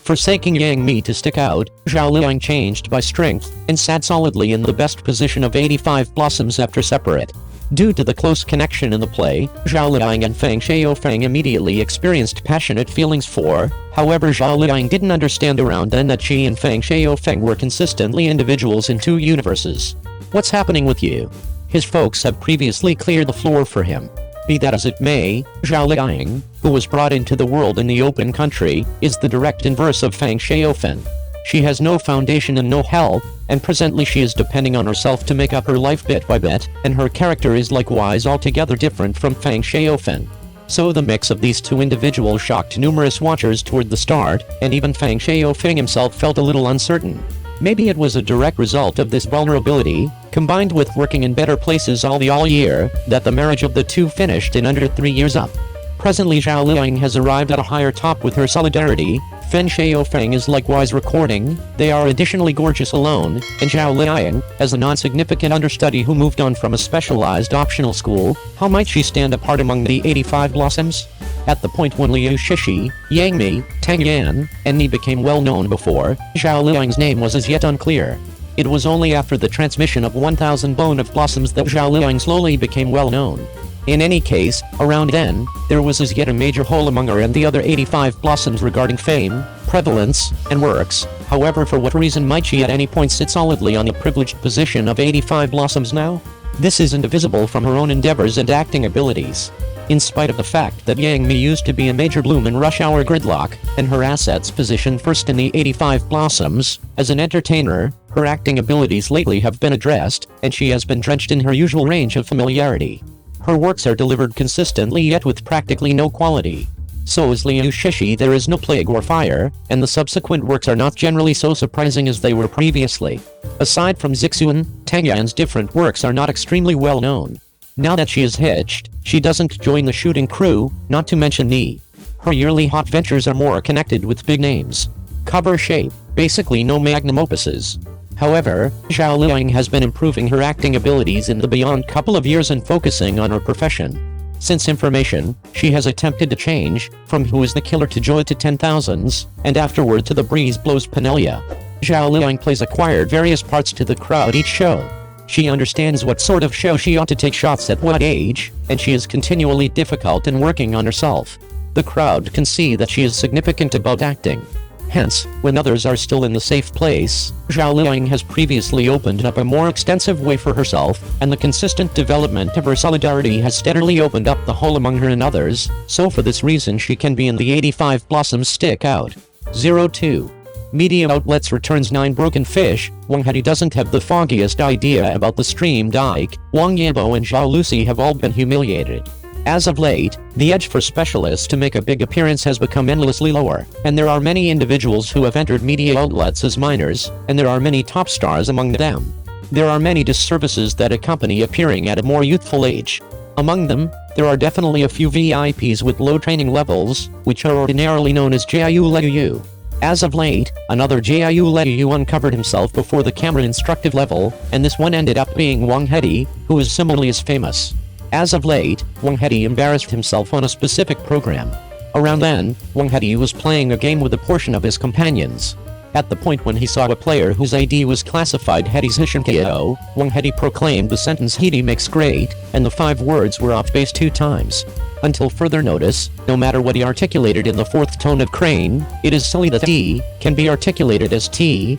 Forsaking Yang Mi to stick out, Zhao Liying changed by strength and sat solidly in the best position of 85 blossoms after separate. Due to the close connection in the play, Zhao Liying and Fang Xiaofeng immediately experienced passionate feelings for. However, Zhao Liying didn't understand around then that she and Fang Xiaofeng were consistently individuals in two universes. What's happening with you? His folks have previously cleared the floor for him. Be that as it may, Zhao Liying, who was brought into the world in the open country, is the direct inverse of Fang Xiaofeng. She has no foundation and no help, and presently she is depending on herself to make up her life bit by bit, and her character is likewise altogether different from Fang Xiaofeng. So the mix of these two individuals shocked numerous watchers toward the start, and even Fang Xiaofeng himself felt a little uncertain. Maybe it was a direct result of this vulnerability, combined with working in better places all year, that the marriage of the two finished in under 3 years up. Presently Zhao Liying has arrived at a higher top with her solidarity. Fang Xiaofeng is likewise recording. They are additionally gorgeous alone, and Zhao Liying, as a non-significant understudy who moved on from a specialized optional school, how might she stand apart among the 85 blossoms? At the point when Liu Shishi, Yang Mi, Tang Yan, and Ni became well known before, Zhao Liying's name was as yet unclear. It was only after the transmission of 1000 Bone of Blossoms that Zhao Liying slowly became well known. In any case, around then, there was as yet a major hole among her and the other 85 blossoms regarding fame, prevalence, and works. However, for what reason might she at any point sit solidly on the privileged position of 85 blossoms now? This is indivisible from her own endeavors and acting abilities. In spite of the fact that Yang Mi used to be a major bloom in rush hour gridlock, and her assets positioned first in the 85 blossoms, as an entertainer, her acting abilities lately have been addressed, and she has been drenched in her usual range of familiarity. Her works are delivered consistently yet with practically no quality. So is Liu Shishi there is no plague or fire, and the subsequent works are not generally so surprising as they were previously. Aside from Zixuan, Tang Yan's different works are not extremely well known. Now that she is hitched, she doesn't join the shooting crew, not to mention Ni. Her yearly hot ventures are more connected with big names. Cover shape, basically no magnum opuses. However, Zhao Liying has been improving her acting abilities in the beyond couple of years and focusing on her profession. Since information, she has attempted to change, from Who is the Killer to Joy to 10,000s, and afterward to The Breeze Blows Penelia. Zhao Liying plays acquired various parts to the crowd each show. She understands what sort of show she ought to take shots at what age, and she is continually difficult in working on herself. The crowd can see that she is significant about acting. Hence, when others are still in the safe place, Zhao Liying has previously opened up a more extensive way for herself, and the consistent development of her solidarity has steadily opened up the hole among her and others, so for this reason she can be in the 85 blossoms stick out. 02. Media outlets returns 9 broken fish. Wang Hedi doesn't have the foggiest idea about the stream dike. Wang Yibo and Zhao Lusi have all been humiliated. As of late, the edge for specialists to make a big appearance has become endlessly lower, and there are many individuals who have entered media outlets as minors, and there are many top stars among them. There are many disservices that accompany appearing at a more youthful age. Among them, there are definitely a few VIPs with low training levels, which are ordinarily known as Jiayu Leiyu. As of late, another Jiayu Leiyu uncovered himself before the camera instructive level, and this one ended up being Wang Hedi, who is similarly as famous. As of late, Wang Hedi embarrassed himself on a specific program. Around then, Wang Hedi was playing a game with a portion of his companions. At the point when he saw a player whose ID was classified Hedi's Hishinkyo, Wang Hedi proclaimed the sentence Hedi makes great, and the 5 words were off base 2 times. Until further notice, no matter what he articulated in the 4th tone of crane, it is silly that D can be articulated as T.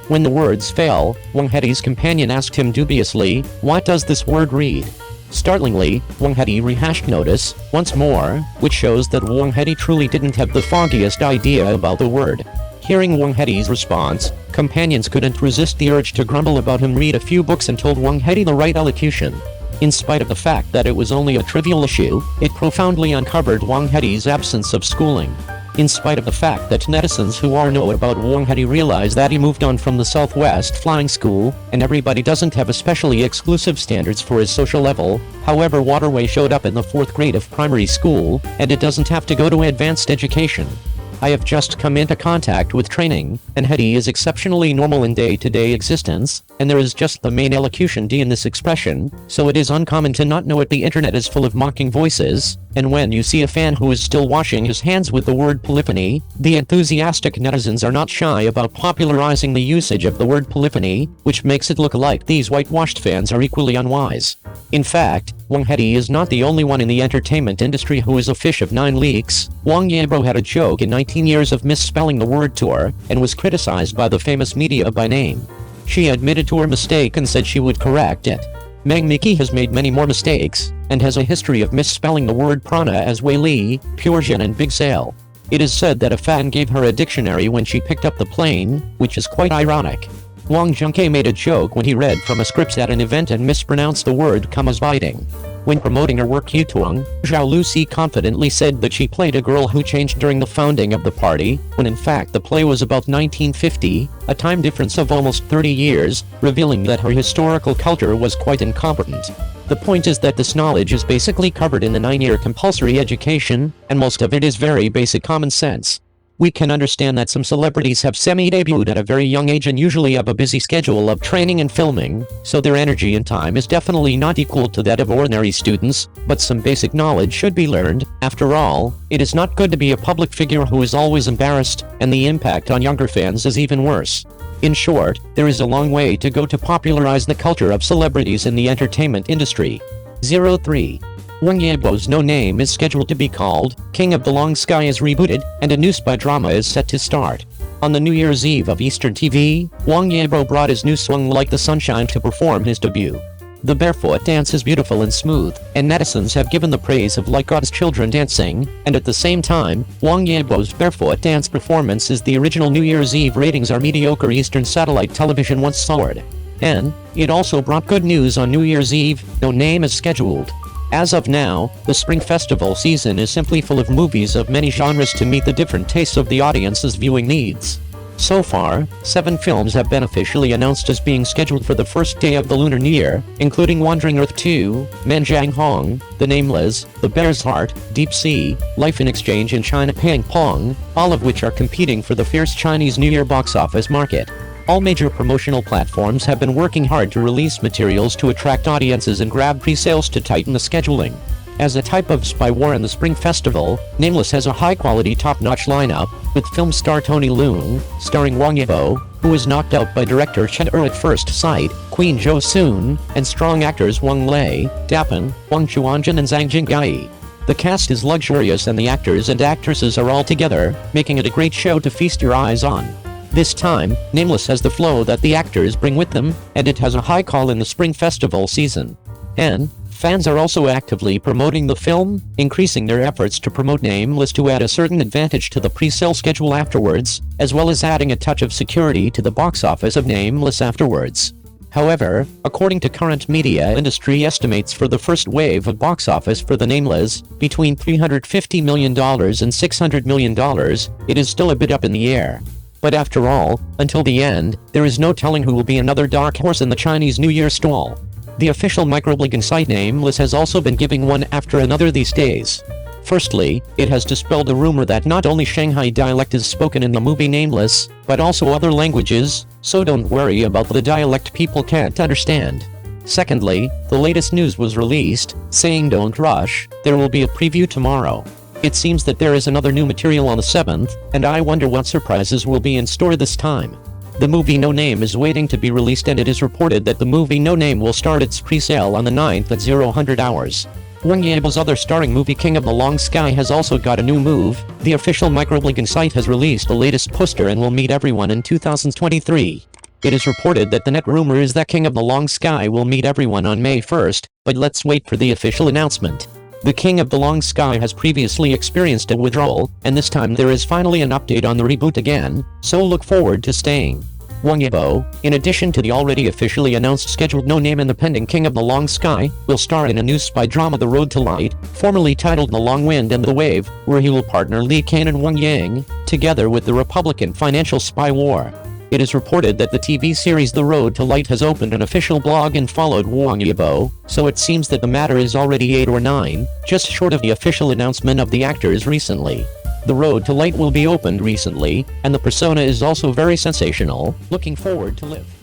When the words fail, Wang Hedi's companion asked him dubiously, "What does this word read?" Startlingly, Wang Hedi rehashed notice once more, which shows that Wang Hedi truly didn't have the foggiest idea about the word. Hearing Wang Hedi's response, companions couldn't resist the urge to grumble about him, read a few books and told Wang Hedi the right elocution. In spite of the fact that it was only a trivial issue, it profoundly uncovered Wang Hedi's absence of schooling. In spite of the fact that netizens who are know about Wang Hedi realize that he moved on from the Southwest Flying School, and everybody doesn't have especially exclusive standards for his social level. However, Waterway showed up in the 4th grade of primary school, and it doesn't have to go to advanced education. I have just come into contact with training, and Hedi is exceptionally normal in day-to-day existence, and there is just the main elocution D in this expression, so it is uncommon to not know it. The internet is full of mocking voices, and when you see a fan who is still washing his hands with the word polyphony, the enthusiastic netizens are not shy about popularizing the usage of the word polyphony, which makes it look like these whitewashed fans are equally unwise. In fact, Wang Hedi is not the only one in the entertainment industry who is a fish of 9 leaks. Wang Yibo had a joke in 19 years of misspelling the word tour, and was criticized by the famous media by name. She admitted to her mistake and said she would correct it. Meng Miki has made many more mistakes, and has a history of misspelling the word prana as Wei Li, Purejian and Big Sale. It is said that a fan gave her a dictionary when she picked up the plane, which is quite ironic. Wang Junke made a joke when he read from a script at an event and mispronounced the word "commas biting." When promoting her work Yutuang, Zhao Lusi confidently said that she played a girl who changed during the founding of the party, when in fact the play was about 1950, a time difference of almost 30 years, revealing that her historical culture was quite incompetent. The point is that this knowledge is basically covered in the 9-year compulsory education, and most of it is very basic common sense. We can understand that some celebrities have semi-debuted at a very young age and usually have a busy schedule of training and filming, so their energy and time is definitely not equal to that of ordinary students, but some basic knowledge should be learned. After all, it is not good to be a public figure who is always embarrassed, and the impact on younger fans is even worse. In short, there is a long way to go to popularize the culture of celebrities in the entertainment industry. 03. Wang Yibo's No Name is scheduled to be called King of the Long Sky is rebooted, and a new spy drama is set to start. On the New Year's Eve of Eastern TV, Wang Yibo brought his new Swung Like the Sunshine to perform his debut. The barefoot dance is beautiful and smooth, and netizens have given the praise of like God's children dancing, and at the same time, Wang Yibo's barefoot dance performance is the original New Year's Eve ratings are mediocre Eastern satellite television once soared. And it also brought good news on New Year's Eve. No Name is scheduled. As of now, the Spring Festival season is simply full of movies of many genres to meet the different tastes of the audience's viewing needs. So far, 7 films have been officially announced as being scheduled for the first day of the Lunar New Year, including Wandering Earth 2, Manjiang Hong, The Nameless, The Bear's Heart, Deep Sea, Life in Exchange and China Ping Pong, all of which are competing for the fierce Chinese New Year box office market. All major promotional platforms have been working hard to release materials to attract audiences and grab pre-sales to tighten the scheduling. As a type of spy war in the Spring Festival, Nameless has a high-quality top-notch lineup, with film star Tony Leung, starring Wang Yibo, who was knocked out by director Chen at first sight, Queen Zhou Sun, and strong actors Wang Lei, Dapan, Wang Chuanjun and Zhang Jinggai. The cast is luxurious and the actors and actresses are all together, making it a great show to feast your eyes on. This time, Nameless has the flow that the actors bring with them, and it has a high call in the Spring Festival season. And fans are also actively promoting the film, increasing their efforts to promote Nameless to add a certain advantage to the pre-sale schedule afterwards, as well as adding a touch of security to the box office of Nameless afterwards. However, according to current media industry estimates for the first wave of box office for The Nameless, between $350 million and $600 million, it is still a bit up in the air. But after all, until the end, there is no telling who will be another dark horse in the Chinese New Year stall. The official microblogging site Nameless has also been giving one after another these days. Firstly, it has dispelled the rumor that not only Shanghai dialect is spoken in the movie Nameless, but also other languages, so don't worry about the dialect people can't understand. Secondly, the latest news was released, saying don't rush, there will be a preview tomorrow. It seems that there is another new material on the 7th, and I wonder what surprises will be in store this time. The movie No Name is waiting to be released, and it is reported that the movie No Name will start its pre-sale on the 9th at 0000 hours. Wang Yibo's other starring movie King of the Long Sky has also got a new move. The official microblogging site has released the latest poster and will meet everyone in 2023. It is reported that the net rumor is that King of the Long Sky will meet everyone on May 1st, but let's wait for the official announcement. The King of the Long Sky has previously experienced a withdrawal, and this time there is finally an update on the reboot again, so look forward to staying. Wang Yibo, in addition to the already officially announced scheduled No Name and the pending King of the Long Sky, will star in a new spy drama The Road to Light, formerly titled The Long Wind and the Wave, where he will partner Li Kane and Wang Yang, together with the Republican financial spy war. It is reported that the TV series The Road to Light has opened an official blog and followed Wang Yibo, so it seems that the matter is already 8 or 9, just short of the official announcement of the actors recently. The road to light will be opened recently, and the persona is also very sensational. Looking forward to live.